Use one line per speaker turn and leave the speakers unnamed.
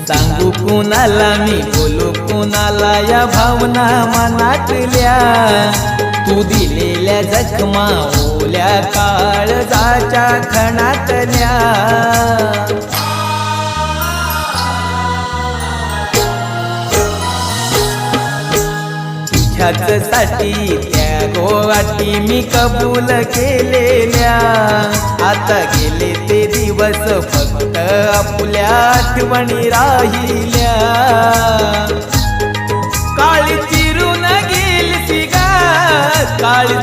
सांगू कुणाला मी बोलू कुणाला या भावना मनातल्या तू दिलेल्या जखमा ओल्या काळजाच्या खणातल्या साठी त्या गोवाटी मी कबूल केलेल्या आता गेले ते दिवस फक्त आपल्या आठवणी राहिल्या काळी चिरून गेली गा काळी